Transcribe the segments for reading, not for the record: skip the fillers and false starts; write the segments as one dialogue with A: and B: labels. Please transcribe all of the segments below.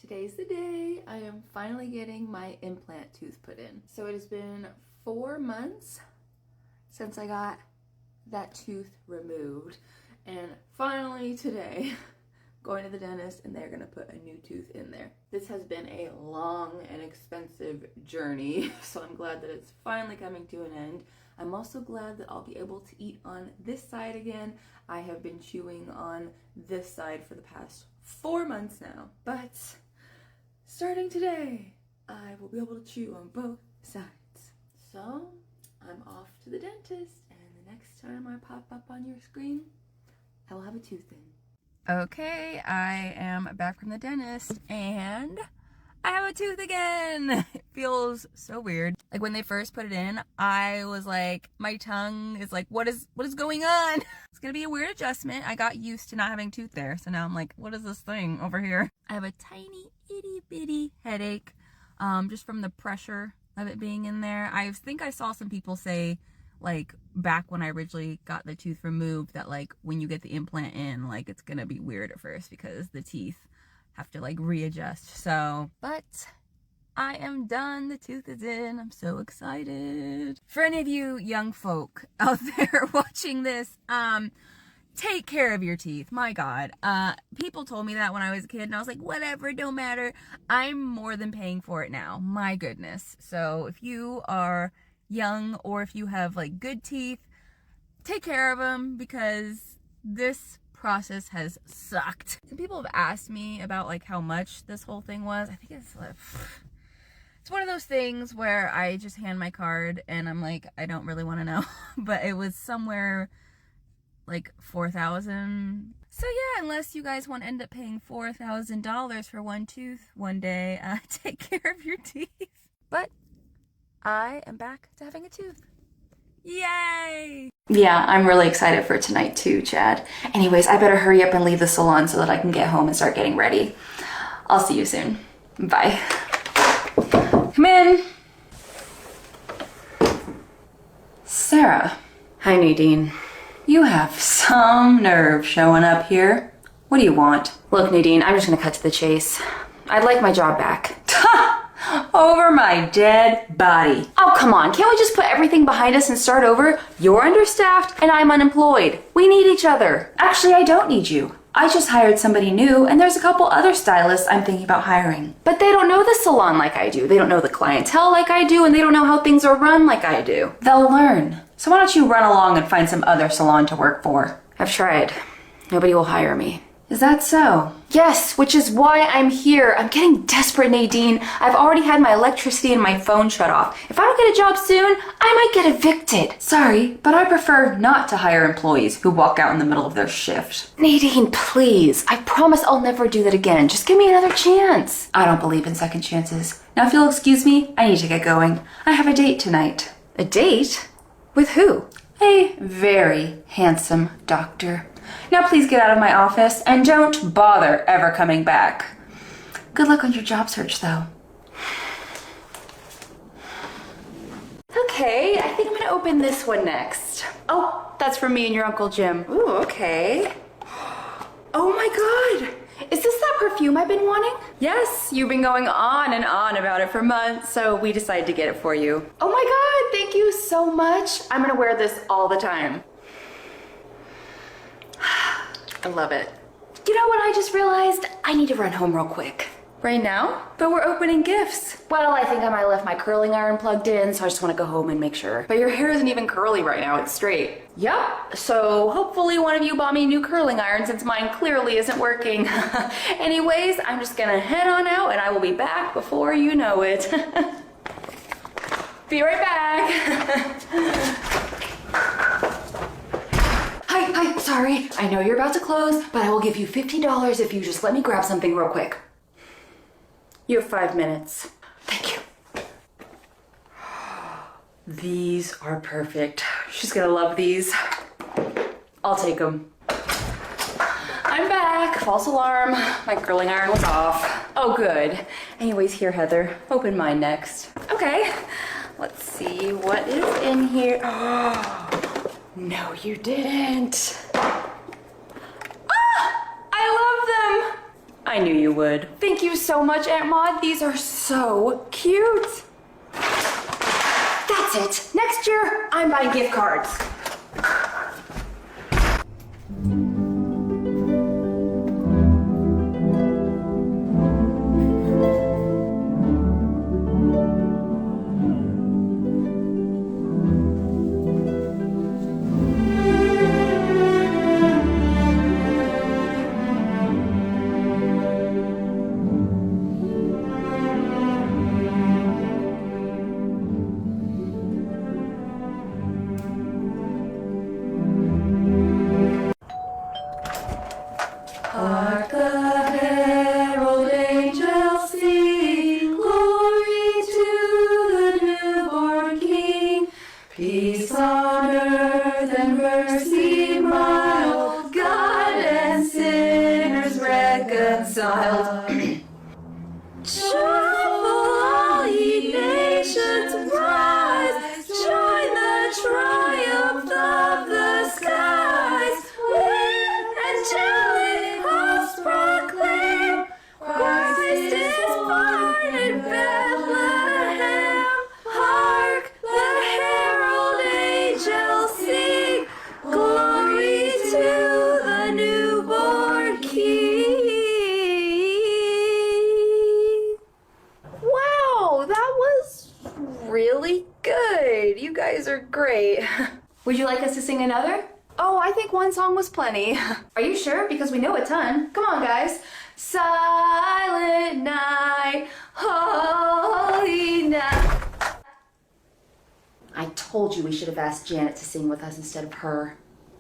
A: Today's the day I am finally getting my implant tooth put in. So it has been 4 months since I got that tooth removed, and finally today going to the dentist and they're gonna put a new tooth in there. This has been a long and expensive journey, so I'm glad that it's finally coming to an end. I'm also glad that I'll be able to eat on this side again. I have been chewing on this side for the past 4 months now, but starting today, I will be able to chew on both sides. So I'm off to the dentist, and the next time I pop up on your screen, I will have a tooth in. Okay, I am back from the dentist, and I have a tooth again. It feels so weird. Like when they first put it in, I was like, my tongue is like, what is going on? It's gonna be a weird adjustment. I got used to not having a tooth there, so now I'm like, what is this thing over here? I have a tiny itty bitty headache, just from the pressure of it being in there. I think I saw some people say, like back when I originally got the tooth removed, that like when you get the implant in, like it's gonna be weird at first because the teeth have to like readjust. So, but I am done. The tooth is in. I'm so excited. For any of you young folk out there watching this, take care of your teeth. My God. People told me that when I was a kid, and I was like, whatever, don't matter. I'm more than paying for it now. My goodness. So if you are young or if you have like good teeth, take care of them, because this process has sucked. Some people have asked me about like how much this whole thing was. I think it's like, it's one of those things where I just hand my card and I'm like, I don't really want to know. But it was somewhere like $4,000. So yeah, unless you guys want to end up paying $4,000 for one tooth one day, take care of your teeth. But I am back to having a tooth. Yay! Yeah, I'm really excited for tonight too, Chad. Anyways, I better hurry up and leave the salon so that I can get home and start getting ready. I'll see you soon. Bye. Come in. Sarah. Hi, Nadine. You have some nerve showing up here. What do you want? Look, Nadine, I'm just gonna cut to the chase. I'd like my job back. Over my dead body. Oh, come on. Can't we just put everything behind us and start over? You're understaffed and I'm unemployed. We need each other. Actually, I don't need you. I just hired somebody new, and there's a couple other stylists I'm thinking about hiring. But they don't know the salon like I do. They don't know the clientele like I do, and they don't know how things are run like I do. They'll learn. So why don't you run along and find some other salon to work for? I've tried. Nobody will hire me. Is that so? Yes, which is why I'm here. I'm getting desperate, Nadine. I've already had my electricity and my phone shut off. If I don't get a job soon, I might get evicted. Sorry, but I prefer not to hire employees who walk out in the middle of their shift. Nadine, please. I promise I'll never do that again. Just give me another chance. I don't believe in second chances. Now, if you'll excuse me, I need to get going. I have a date tonight. A date? With who? A very handsome doctor. Now please get out of my office and don't bother ever coming back. Good luck on your job search, though. Okay, I think I'm gonna open this one next. Oh, that's from me and your Uncle Jim. Ooh, okay. Oh my God. Is this that perfume I've been wanting? Yes, you've been going on and on about it for months, so we decided to get it for you. Oh my God, thank you so much. I'm gonna wear this all the time. I love it. You know what I just realized? I need to run home real quick. Right now? But we're opening gifts. Well, I think I might have left my curling iron plugged in, so I just want to go home and make sure. But your hair isn't even curly right now, it's straight. Yep, so hopefully one of you bought me a new curling iron since mine clearly isn't working. Anyways, I'm just gonna head on out and I will be back before you know it. Be right back. Hi, sorry. I know you're about to close, but I will give you $50 if you just let me grab something real quick. You have 5 minutes. Thank you. These are perfect. She's gonna love these. I'll take them. I'm back. False alarm. My curling iron was off. Oh, good. Anyways, here, Heather. Open mine next. Okay. Let's see what is in here. Oh. No, you didn't. Ah! I love them!
B: I knew you would.
A: Thank you so much, Aunt Maud. These are so cute. That's it. Next year, I'm buying gift cards. Hark the herald angels sing, glory to the newborn King. Peace on earth and mercy mild, God and sinners reconciled. Joyful all ye nations rise, join the triumph of the skies. With angelic hosts proclaim, Christ is born in Bethlehem. Hark, the herald angels sing, glory to the newborn King. Wow, that was really good. You guys are great. Would you like us to sing another? Oh, I think one song was plenty. Are you sure? Because we know a ton. Come on, guys. Silent night, holy night. I told you we should have asked Janet to sing with us instead of her.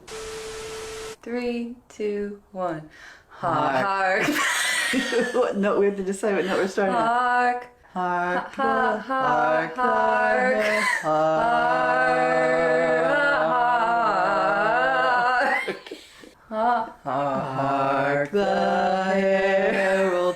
A: 3, 2, 1. Hark.
B: What note we have to decide what note we're starting at?
A: Hark.
B: Hark,
A: Hark. Hark. Hark.
B: Hark the herald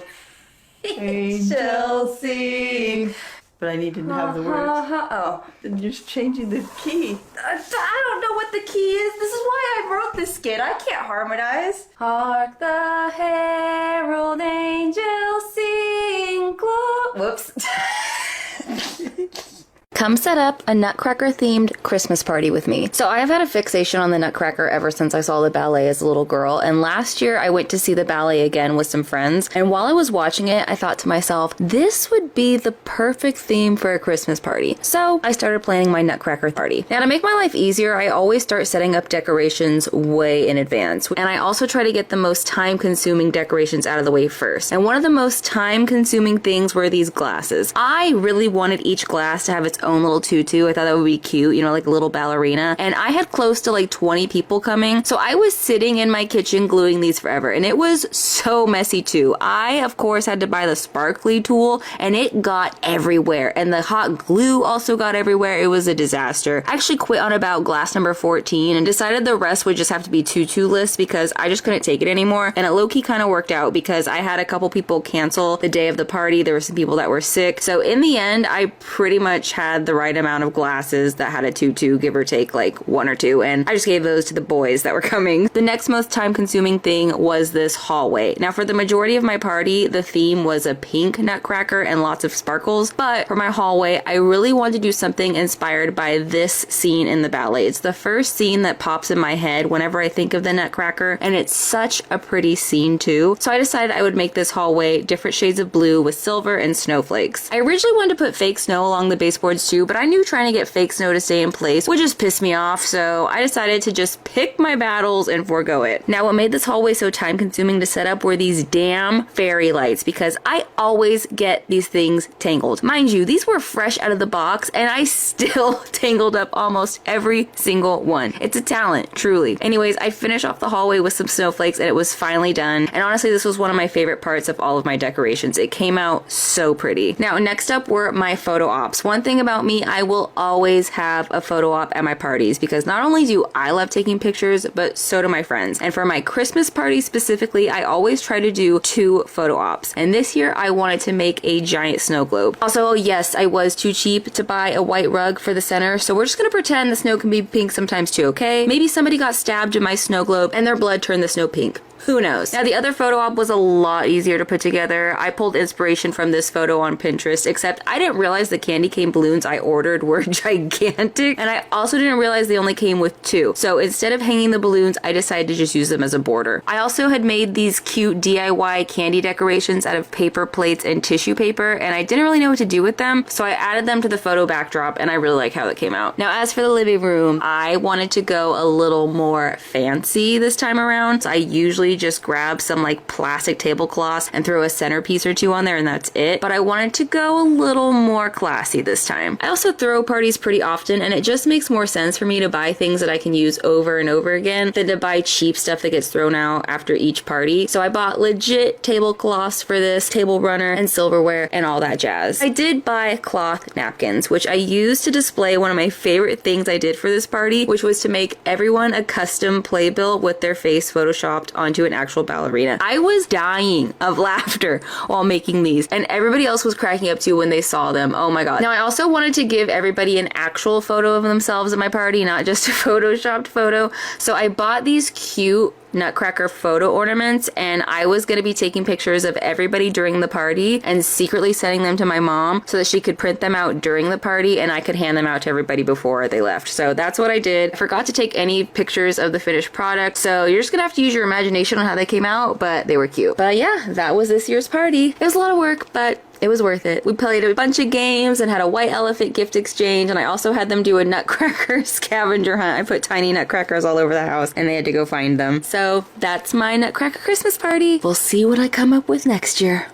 B: angels sing. But I need to have the words.
A: Oh.
B: Then you're just changing the key.
A: I don't know what the key is. This is why I wrote this skit. I can't harmonize. Hark the herald angels sing. Whoops. Come set up a Nutcracker themed Christmas party with me. So I have had a fixation on the Nutcracker ever since I saw the ballet as a little girl, and last year I went to see the ballet again with some friends, and while I was watching it, I thought to myself, this would be the perfect theme for a Christmas party. So I started planning my Nutcracker party. Now, to make my life easier, I always start setting up decorations way in advance, and I also try to get the most time-consuming decorations out of the way first. And one of the most time-consuming things were these glasses. I really wanted each glass to have its own little tutu. I thought that would be cute, you know, like a little ballerina. And I had close to like 20 people coming. So I was sitting in my kitchen gluing these forever. And it was so messy too. I, of course, had to buy the sparkly tool and it got everywhere. And the hot glue also got everywhere. It was a disaster. I actually quit on about glass number 14 and decided the rest would just have to be tutu-less because I just couldn't take it anymore. And it low-key kind of worked out because I had a couple people cancel the day of the party. There were some people that were sick. So in the end, I pretty much had the right amount of glasses that had a tutu, give or take like 1 or 2, and I just gave those to the boys that were coming. The next most time-consuming thing was this hallway. Now, for the majority of my party, the theme was a pink Nutcracker and lots of sparkles, but for my hallway, I really wanted to do something inspired by this scene in the ballet. It's the first scene that pops in my head whenever I think of the Nutcracker, and it's such a pretty scene too. So I decided I would make this hallway different shades of blue with silver and snowflakes. I originally wanted to put fake snow along the baseboards too, but I knew trying to get fake snow to stay in place would just piss me off, so I decided to just pick my battles and forego it. Now, what made this hallway so time consuming to set up were these damn fairy lights, because I always get these things tangled. Mind you, these were fresh out of the box and I still tangled up almost every single one. It's a talent, truly. Anyways, I finished off the hallway with some snowflakes and it was finally done. And honestly, this was one of my favorite parts of all of my decorations. It came out so pretty. Now, next up were my photo ops. One thing about me, I will always have a photo op at my parties because not only do I love taking pictures, but so do my friends. And for my Christmas party specifically, I always try to do 2 photo ops. And this year I wanted to make a giant snow globe. Also, yes, I was too cheap to buy a white rug for the center, so we're just gonna pretend the snow can be pink sometimes too, okay? Maybe somebody got stabbed in my snow globe and their blood turned the snow pink.
C: Who knows? Now, the other photo op was a lot easier to put together. I pulled inspiration from this photo on Pinterest, except I didn't realize the candy cane balloons I ordered were gigantic. And I also didn't realize they only came with 2. So instead of hanging the balloons, I decided to just use them as a border. I also had made these cute DIY candy decorations out of paper plates and tissue paper, and I didn't really know what to do with them. So I added them to the photo backdrop, and I really like how that came out. Now, as for the living room, I wanted to go a little more fancy this time around. So I usually just grab some like plastic tablecloths and throw a centerpiece or 2 on there, and that's it. But I wanted to go a little more classy this time. I also throw parties pretty often, and it just makes more sense for me to buy things that I can use over and over again than to buy cheap stuff that gets thrown out after each party. So I bought legit tablecloths for this, table runner and silverware and all that jazz. I did buy cloth napkins, which I used to display one of my favorite things I did for this party, which was to make everyone a custom playbill with their face photoshopped onto an actual ballerina. I was dying of laughter while making these, and everybody else was cracking up too when they saw them. Oh my god. Now, I also wanted to give everybody an actual photo of themselves at my party, not just a photoshopped photo. So I bought these cute Nutcracker photo ornaments, and I was going to be taking pictures of everybody during the party and secretly sending them to my mom so that she could print them out during the party and I could hand them out to everybody before they left. So that's what I did. I forgot to take any pictures of the finished product, so you're just gonna have to use your imagination on how they came out, but they were cute. But yeah, that was this year's party. It was a lot of work, but it was worth it. We played a bunch of games and had a white elephant gift exchange, and I also had them do a nutcracker scavenger hunt. I put tiny nutcrackers all over the house and they had to go find them. So that's my Nutcracker Christmas party. We'll see what I come up with next year.